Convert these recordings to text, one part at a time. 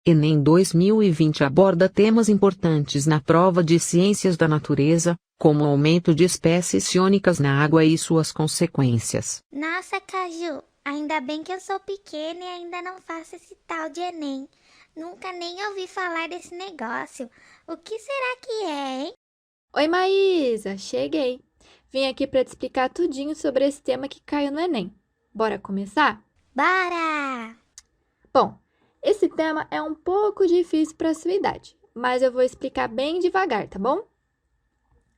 Enem 2020 aborda temas importantes na prova de Ciências da Natureza, como o aumento de espécies ciônicas na água e suas consequências. Nossa, Caju, ainda bem que eu sou pequena e ainda não faço esse tal de Enem. Nunca nem ouvi falar desse negócio. O que será que é, hein? Oi, Maísa, cheguei. Vim aqui para te explicar tudinho sobre esse tema que caiu no Enem. Bora começar? Bora! Bom, esse tema é um pouco difícil para a sua idade, mas eu vou explicar bem devagar, tá bom?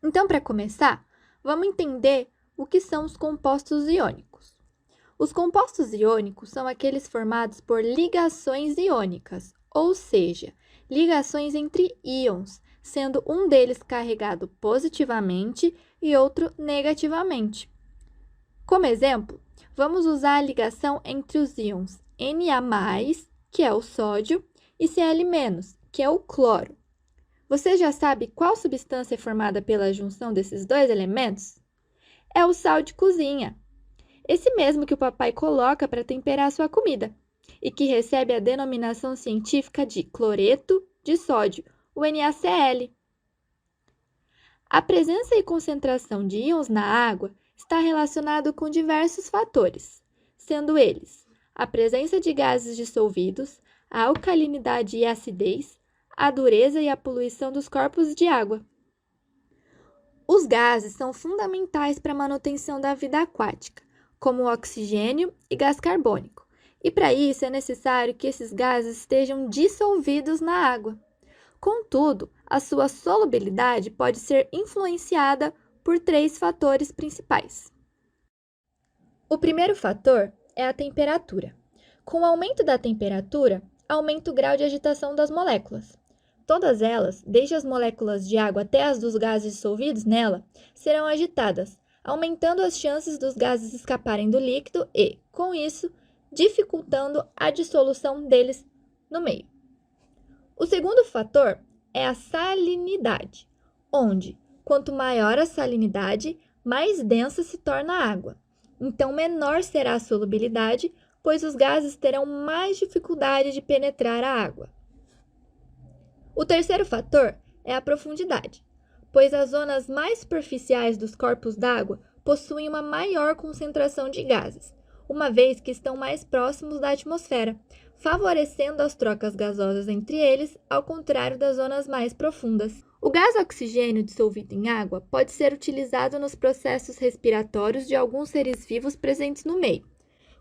Então, para começar, vamos entender o que são os compostos iônicos. Os compostos iônicos são aqueles formados por ligações iônicas, ou seja, ligações entre íons, sendo um deles carregado positivamente e outro negativamente. Como exemplo, vamos usar a ligação entre os íons Na+, que é o sódio, e Cl-, que é o cloro. Você já sabe qual substância é formada pela junção desses dois elementos? É o sal de cozinha. Esse mesmo que o papai coloca para temperar sua comida e que recebe a denominação científica de cloreto de sódio, o NaCl. A presença e concentração de íons na água está relacionado com diversos fatores, sendo eles a presença de gases dissolvidos, a alcalinidade e acidez, a dureza e a poluição dos corpos de água. Os gases são fundamentais para a manutenção da vida aquática, como o oxigênio e gás carbônico, e para isso é necessário que esses gases estejam dissolvidos na água. Contudo, a sua solubilidade pode ser influenciada por 3 fatores principais. O primeiro fator é a temperatura. Com o aumento da temperatura, aumenta o grau de agitação das moléculas. Todas elas, desde as moléculas de água até as dos gases dissolvidos nela, serão agitadas, aumentando as chances dos gases escaparem do líquido e, com isso, dificultando a dissolução deles no meio. O segundo fator é a salinidade, onde, quanto maior a salinidade, mais densa se torna a água. Então, menor será a solubilidade, pois os gases terão mais dificuldade de penetrar a água. O terceiro fator é a profundidade, pois as zonas mais superficiais dos corpos d'água possuem uma maior concentração de gases, uma vez que estão mais próximos da atmosfera, favorecendo as trocas gasosas entre eles, ao contrário das zonas mais profundas. O gás oxigênio dissolvido em água pode ser utilizado nos processos respiratórios de alguns seres vivos presentes no meio,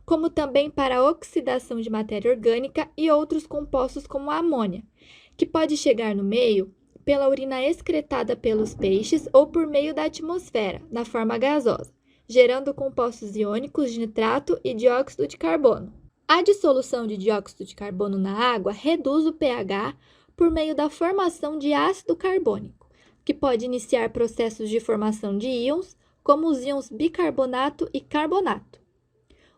como também para a oxidação de matéria orgânica e outros compostos como a amônia, que pode chegar no meio pela urina excretada pelos peixes ou por meio da atmosfera, na forma gasosa, gerando compostos iônicos de nitrato e dióxido de carbono. A dissolução de dióxido de carbono na água reduz o pH por meio da formação de ácido carbônico, que pode iniciar processos de formação de íons, como os íons bicarbonato e carbonato.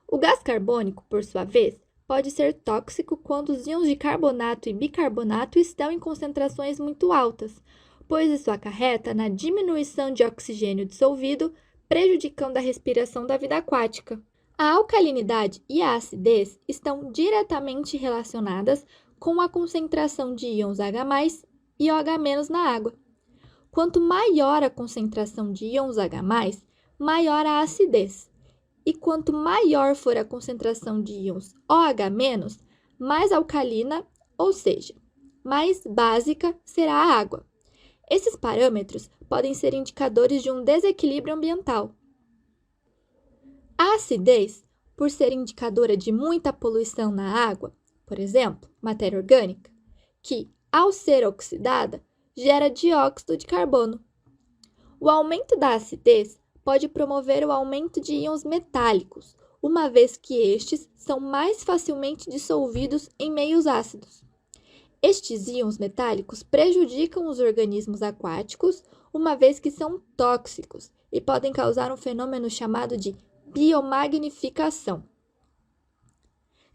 O gás carbônico, por sua vez, pode ser tóxico quando os íons de carbonato e bicarbonato estão em concentrações muito altas, pois isso acarreta na diminuição de oxigênio dissolvido, prejudicando a respiração da vida aquática. A alcalinidade e a acidez estão diretamente relacionadas com a concentração de íons H+ e OH- na água. Quanto maior a concentração de íons H+, maior a acidez. E quanto maior for a concentração de íons OH-, mais alcalina, ou seja, mais básica será a água. Esses parâmetros podem ser indicadores de um desequilíbrio ambiental. A acidez, por ser indicadora de muita poluição na água, por exemplo, matéria orgânica, que, ao ser oxidada, gera dióxido de carbono. O aumento da acidez pode promover o aumento de íons metálicos, uma vez que estes são mais facilmente dissolvidos em meios ácidos. Estes íons metálicos prejudicam os organismos aquáticos, uma vez que são tóxicos e podem causar um fenômeno chamado de biomagnificação.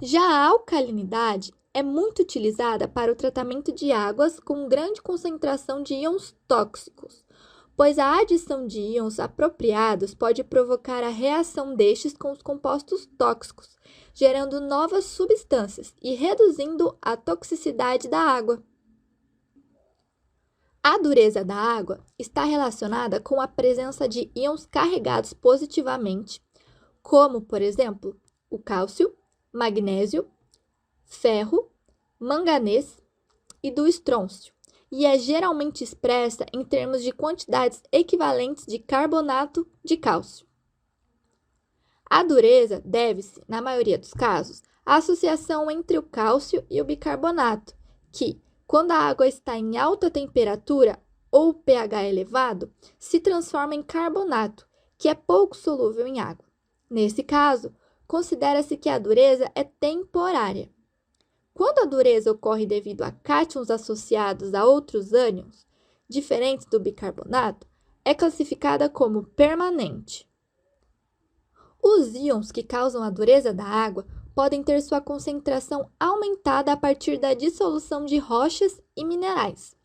Já a alcalinidade é muito utilizada para o tratamento de águas com grande concentração de íons tóxicos, pois a adição de íons apropriados pode provocar a reação destes com os compostos tóxicos, gerando novas substâncias e reduzindo a toxicidade da água. A dureza da água está relacionada com a presença de íons carregados positivamente, como, por exemplo, o cálcio, magnésio, ferro, manganês e do estrôncio, e é geralmente expressa em termos de quantidades equivalentes de carbonato de cálcio. A dureza deve-se, na maioria dos casos, à associação entre o cálcio e o bicarbonato, que, quando a água está em alta temperatura ou pH elevado, se transforma em carbonato, que é pouco solúvel em água. Nesse caso, considera-se que a dureza é temporária. Quando a dureza ocorre devido a cátions associados a outros ânions, diferentes do bicarbonato, é classificada como permanente. Os íons que causam a dureza da água podem ter sua concentração aumentada a partir da dissolução de rochas e minerais.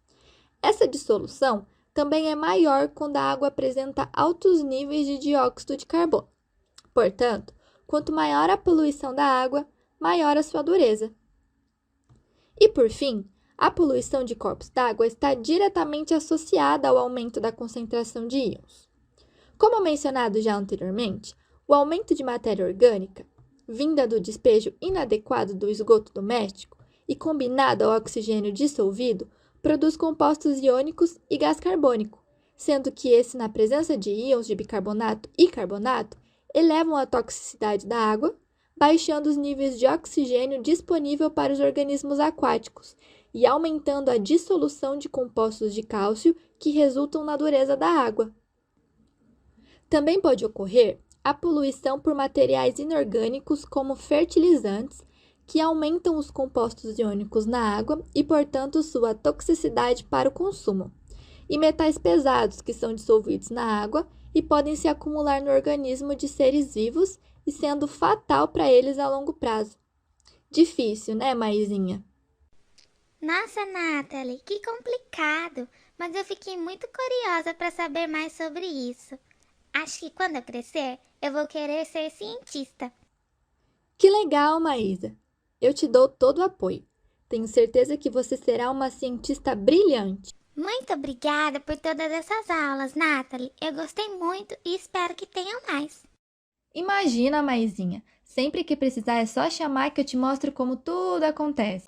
Essa dissolução também é maior quando a água apresenta altos níveis de dióxido de carbono. Portanto, quanto maior a poluição da água, maior a sua dureza. E, por fim, a poluição de corpos d'água está diretamente associada ao aumento da concentração de íons. Como mencionado já anteriormente, o aumento de matéria orgânica, vinda do despejo inadequado do esgoto doméstico e combinado ao oxigênio dissolvido, produz compostos iônicos e gás carbônico, sendo que esse, na presença de íons de bicarbonato e carbonato, elevam a toxicidade da água, baixando os níveis de oxigênio disponível para os organismos aquáticos e aumentando a dissolução de compostos de cálcio que resultam na dureza da água. Também pode ocorrer a poluição por materiais inorgânicos como fertilizantes, que aumentam os compostos iônicos na água e, portanto, sua toxicidade para o consumo, e metais pesados que são dissolvidos na água e podem se acumular no organismo de seres vivos e sendo fatal para eles a longo prazo. Difícil, né, Maisinha? Nossa, Nathalie, que complicado! Mas eu fiquei muito curiosa para saber mais sobre isso. Acho que quando eu crescer, eu vou querer ser cientista. Que legal, Maísa! Eu te dou todo o apoio. Tenho certeza que você será uma cientista brilhante. Muito obrigada por todas essas aulas, Nathalie. Eu gostei muito e espero que tenham mais. Imagina, Maisinha, sempre que precisar é só chamar que eu te mostro como tudo acontece.